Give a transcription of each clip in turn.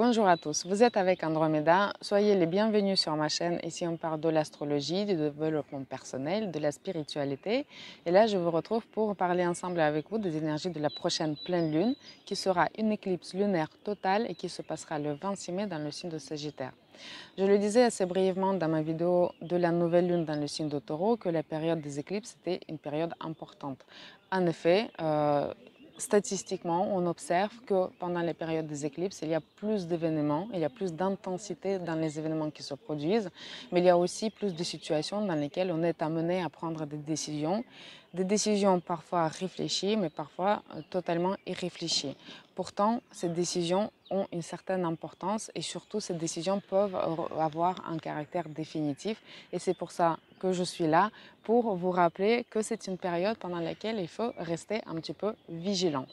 Bonjour à tous, vous êtes avec Andromeda, soyez les bienvenus sur ma chaîne. Ici on parle de l'astrologie, du développement personnel, de la spiritualité. Et là je vous retrouve pour parler ensemble avec vous des énergies de la prochaine pleine lune qui sera une éclipse lunaire totale et qui se passera le 26 mai dans le signe de Sagittaire. Je le disais assez brièvement dans ma vidéo de la nouvelle lune dans le signe de Taureau que la période des éclipses était une période importante. En effet, statistiquement, on observe que pendant les périodes des éclipses, il y a plus d'événements, il y a plus d'intensité dans les événements qui se produisent, mais il y a aussi plus de situations dans lesquelles on est amené à prendre des décisions parfois réfléchies, mais parfois totalement irréfléchies. Pourtant, ces décisions ont une certaine importance et surtout ces décisions peuvent avoir un caractère définitif et c'est pour ça que je suis là pour vous rappeler que c'est une période pendant laquelle il faut rester un petit peu vigilant.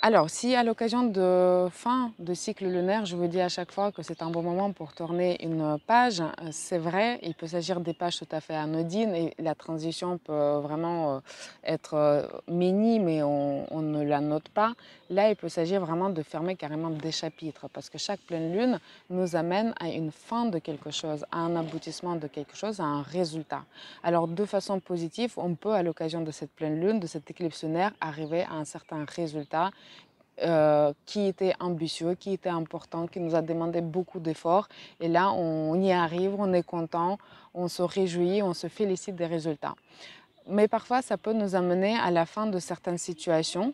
Alors, si à l'occasion de fin de cycle lunaire, je vous dis à chaque fois que c'est un bon moment pour tourner une page, c'est vrai, il peut s'agir des pages tout à fait anodines et la transition peut vraiment être minime et on ne la note pas. Là, il peut s'agir vraiment de fermer carrément des chapitres parce que chaque pleine lune nous amène à une fin de quelque chose, à un aboutissement de quelque chose, à un résultat. Alors, de façon positive, on peut à l'occasion de cette pleine lune, de cette éclipse lunaire, arriver à un certain résultat qui était ambitieux, qui était important, qui nous a demandé beaucoup d'efforts. Et là, on y arrive, on est content, on se réjouit, on se félicite des résultats. Mais parfois, ça peut nous amener à la fin de certaines situations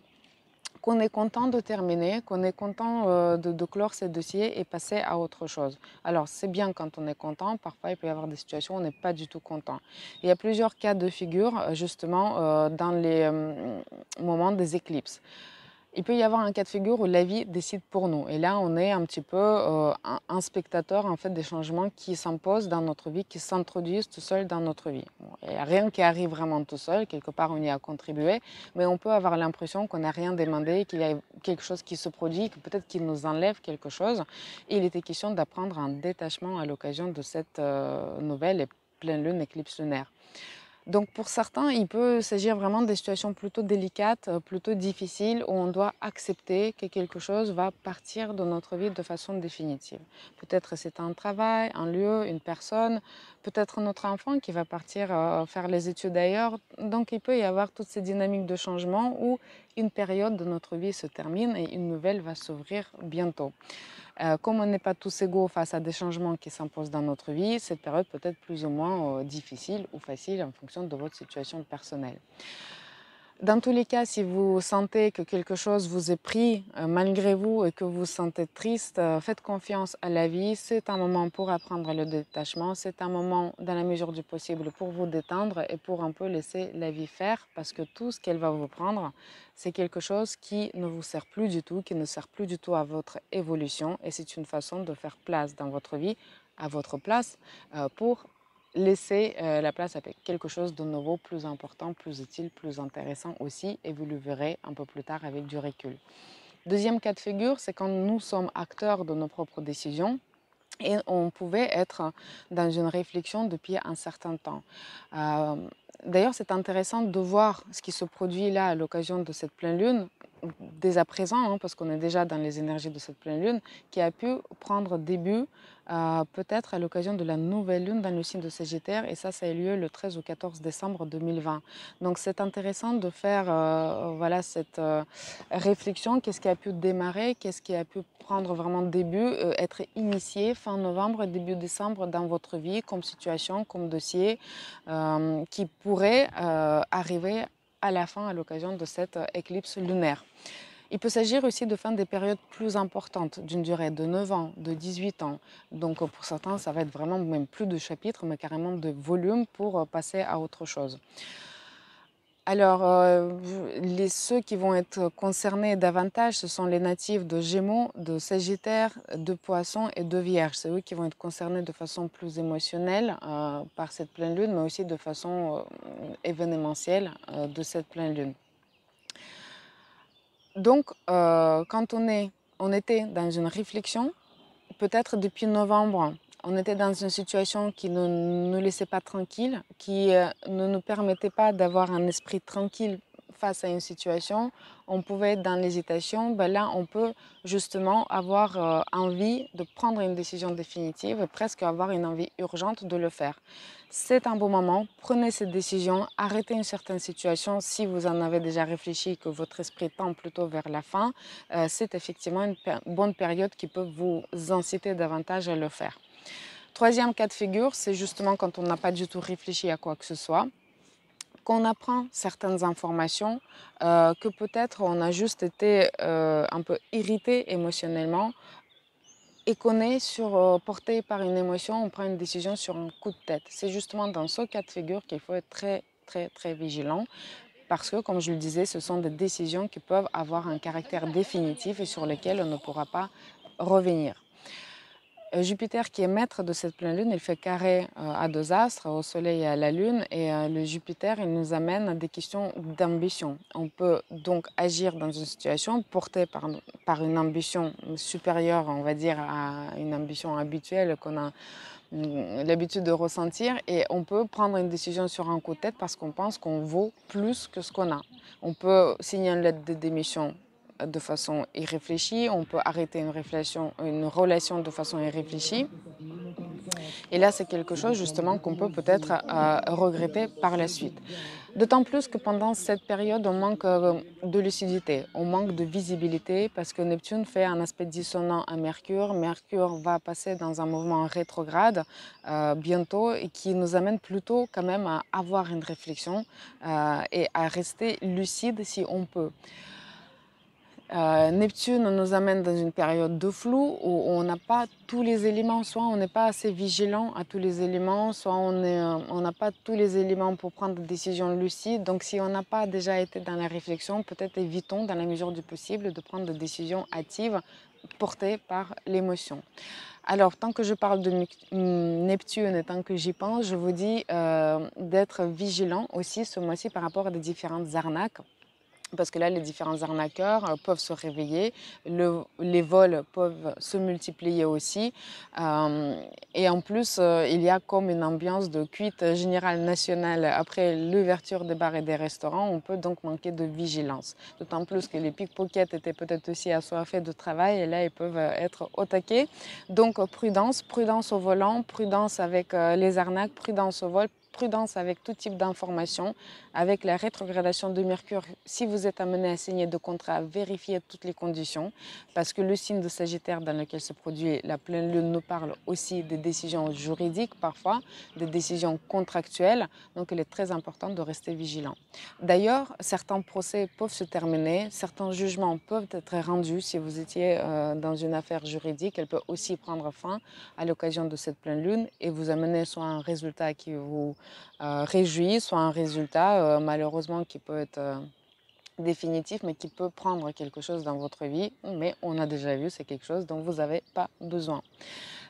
qu'on est content de terminer, qu'on est content de clore ces dossiers et passer à autre chose. Alors, c'est bien quand on est content. Parfois, il peut y avoir des situations où on n'est pas du tout content. Il y a plusieurs cas de figure, justement, dans les moments des éclipses. Il peut y avoir un cas de figure où la vie décide pour nous. Et là, on est un petit peu un spectateur en fait, des changements qui s'imposent dans notre vie, qui s'introduisent tout seul dans notre vie. Bon, il n'y a rien qui arrive vraiment tout seul, quelque part on y a contribué, mais on peut avoir l'impression qu'on n'a rien demandé, qu'il y a quelque chose qui se produit, que peut-être qu'il nous enlève quelque chose. Et il était question d'apprendre un détachement à l'occasion de cette nouvelle pleine lune éclipse lunaire. Donc pour certains, il peut s'agir vraiment des situations plutôt délicates, plutôt difficiles, où on doit accepter que quelque chose va partir de notre vie de façon définitive. Peut-être c'est un travail, un lieu, une personne, peut-être notre enfant qui va partir faire les études ailleurs. Donc il peut y avoir toutes ces dynamiques de changement où une période de notre vie se termine et une nouvelle va s'ouvrir bientôt. Comme on n'est pas tous égaux face à des changements qui s'imposent dans notre vie, cette période peut être plus ou moins difficile ou facile en fonction de votre situation personnelle. Dans tous les cas, si vous sentez que quelque chose vous est pris malgré vous et que vous vous sentez triste, faites confiance à la vie. C'est un moment pour apprendre le détachement. C'est un moment, dans la mesure du possible, pour vous détendre et pour un peu laisser la vie faire parce que tout ce qu'elle va vous prendre, c'est quelque chose qui ne vous sert plus du tout, qui ne sert plus du tout à votre évolution et c'est une façon de faire place dans votre vie, à votre place, pour laisser la place à quelque chose de nouveau, plus important, plus utile, plus intéressant aussi, et vous le verrez un peu plus tard avec du recul. Deuxième cas de figure, c'est quand nous sommes acteurs de nos propres décisions. Et on pouvait être dans une réflexion depuis un certain temps. Euh, D'ailleurs, c'est intéressant de voir ce qui se produit là à l'occasion de cette pleine lune, dès à présent, hein, parce qu'on est déjà dans les énergies de cette pleine lune, qui a pu prendre début peut-être à l'occasion de la nouvelle lune dans le signe de Sagittaire, et ça a eu lieu le 13 au 14 décembre 2020. Donc c'est intéressant de faire voilà, cette réflexion, qu'est-ce qui a pu démarrer, qu'est-ce qui a pu prendre vraiment début, être initié fin novembre, début décembre dans votre vie, comme situation, comme dossier, qui pourrait arriver à la fin à l'occasion de cette éclipse lunaire. Il peut s'agir aussi de fin des périodes plus importantes, d'une durée de 9 ans, de 18 ans. Donc pour certains, ça va être vraiment même plus de chapitres, mais carrément de volumes pour passer à autre chose. Alors, ceux qui vont être concernés davantage, ce sont les natifs de Gémeaux, de Sagittaire, de Poissons et de Vierge. C'est eux qui vont être concernés de façon plus émotionnelle par cette pleine lune, mais aussi de façon événementielle de cette pleine lune. Donc, quand on était dans une réflexion, peut-être depuis novembre, on était dans une situation qui ne nous laissait pas tranquilles, qui ne nous permettait pas d'avoir un esprit tranquille face à une situation, on pouvait être dans l'hésitation, ben là, on peut justement avoir envie de prendre une décision définitive et presque avoir une envie urgente de le faire. C'est un bon moment, prenez cette décision, arrêtez une certaine situation si vous en avez déjà réfléchi, que votre esprit tend plutôt vers la fin. C'est effectivement une bonne période qui peut vous inciter davantage à le faire. Troisième cas de figure, c'est justement quand on n'a pas du tout réfléchi à quoi que ce soit, qu'on apprend certaines informations, que peut-être on a juste été un peu irrité émotionnellement et qu'on est porté par une émotion, on prend une décision sur un coup de tête. C'est justement dans ce cas de figure qu'il faut être très vigilant parce que, comme je le disais, ce sont des décisions qui peuvent avoir un caractère définitif et sur lesquelles on ne pourra pas revenir. Jupiter, qui est maître de cette pleine lune, il fait carré à deux astres, au Soleil et à la Lune. Et le Jupiter, il nous amène à des questions d'ambition. On peut donc agir dans une situation portée par une ambition supérieure, on va dire, à une ambition habituelle qu'on a l'habitude de ressentir. Et on peut prendre une décision sur un coup de tête parce qu'on pense qu'on vaut plus que ce qu'on a. On peut signer une lettre de démission de façon irréfléchie, on peut arrêter une relation de façon irréfléchie. Et là, c'est quelque chose justement qu'on peut peut-être regretter par la suite. D'autant plus que pendant cette période, on manque de lucidité, on manque de visibilité parce que Neptune fait un aspect dissonant à Mercure. Mercure va passer dans un mouvement rétrograde bientôt et qui nous amène plutôt quand même à avoir une réflexion et à rester lucide si on peut. Neptune nous amène dans une période de flou où on n'a pas tous les éléments, soit on n'est pas assez vigilant à tous les éléments, soit on n'a pas tous les éléments pour prendre des décisions lucides. Donc si on n'a pas déjà été dans la réflexion, peut-être évitons dans la mesure du possible de prendre des décisions hâtives portées par l'émotion. Alors, tant que je parle de Neptune et tant que j'y pense, je vous dis d'être vigilant aussi ce mois-ci par rapport à des différentes arnaques. Parce que là, les différents arnaqueurs peuvent se réveiller, les vols peuvent se multiplier aussi. Et en plus, il y a comme une ambiance de cuite générale nationale après l'ouverture des bars et des restaurants. On peut donc manquer de vigilance. D'autant plus que les pickpockets étaient peut-être aussi assoiffés de travail et là, ils peuvent être au taquet. Donc, prudence, prudence au volant, prudence avec les arnaques, prudence au vol, prudence avec tout type d'informations, avec la rétrogradation de Mercure. Si vous êtes amené à signer de contrats, vérifiez toutes les conditions, parce que le signe de Sagittaire dans lequel se produit la pleine lune nous parle aussi des décisions juridiques parfois, des décisions contractuelles, donc il est très important de rester vigilant. D'ailleurs, certains procès peuvent se terminer, certains jugements peuvent être rendus. Si vous étiez dans une affaire juridique, elle peut aussi prendre fin à l'occasion de cette pleine lune et vous amener soit un résultat qui vous réjouit, soit un résultat malheureusement qui peut être définitif, mais qui peut prendre quelque chose dans votre vie. Mais on a déjà vu, c'est quelque chose dont vous n'avez pas besoin.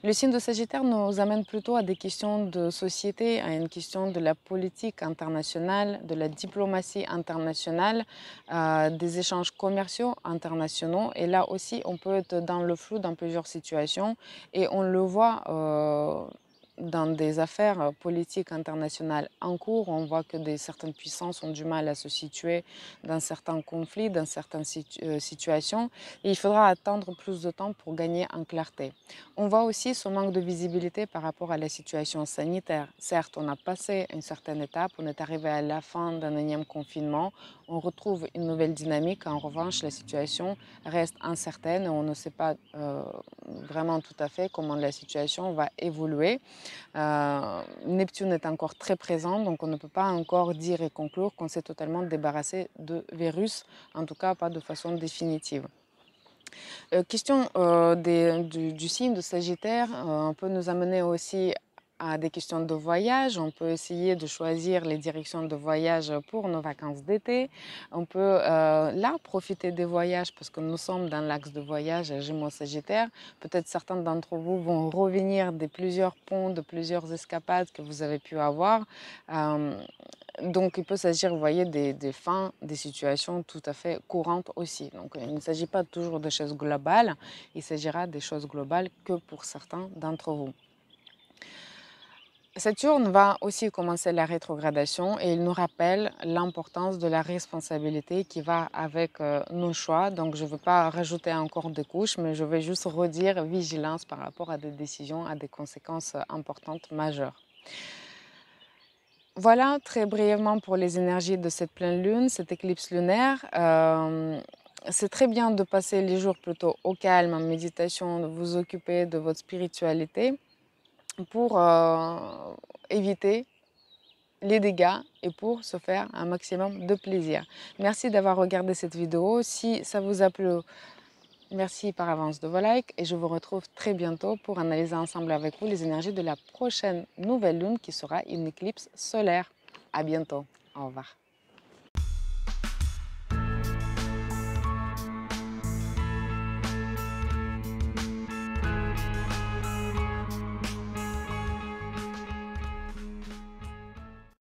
Le signe de Sagittaire nous amène plutôt à des questions de société, à une question de la politique internationale, de la diplomatie internationale, des échanges commerciaux internationaux. Et là aussi, on peut être dans le flou dans plusieurs situations et on le voit dans des affaires politiques internationales en cours. On voit que certaines puissances ont du mal à se situer dans certains conflits, dans certaines situations. Et il faudra attendre plus de temps pour gagner en clarté. On voit aussi ce manque de visibilité par rapport à la situation sanitaire. Certes, on a passé une certaine étape, on est arrivé à la fin d'un énième confinement, on retrouve une nouvelle dynamique. En revanche, la situation reste incertaine et on ne sait pas vraiment tout à fait comment la situation va évoluer. Neptune est encore très présent, donc on ne peut pas encore dire et conclure qu'on s'est totalement débarrassé de virus, en tout cas pas de façon définitive. Question du signe de Sagittaire peut nous amener aussi à des questions de voyage. On peut essayer de choisir les directions de voyage pour nos vacances d'été. On peut là profiter des voyages parce que nous sommes dans l'axe de voyage Gémeaux-Sagittaire. Peut-être certains d'entre vous vont revenir de plusieurs ponts, de plusieurs escapades que vous avez pu avoir. Donc, il peut s'agir, vous voyez, des fins, des situations tout à fait courantes aussi. Donc, il ne s'agit pas toujours de choses globales, il s'agira des choses globales que pour certains d'entre vous. Saturne va aussi commencer la rétrogradation et il nous rappelle l'importance de la responsabilité qui va avec nos choix. Donc, je ne veux pas rajouter encore des couches, mais je vais juste redire vigilance par rapport à des décisions, à des conséquences importantes, majeures. Voilà, très brièvement pour les énergies de cette pleine lune, cette éclipse lunaire. C'est très bien de passer les jours plutôt au calme, en méditation, de vous occuper de votre spiritualité pour éviter les dégâts et pour se faire un maximum de plaisir. Merci d'avoir regardé cette vidéo. Si ça vous a plu, merci par avance de vos likes et je vous retrouve très bientôt pour analyser ensemble avec vous les énergies de la prochaine nouvelle lune qui sera une éclipse solaire. À bientôt. Au revoir.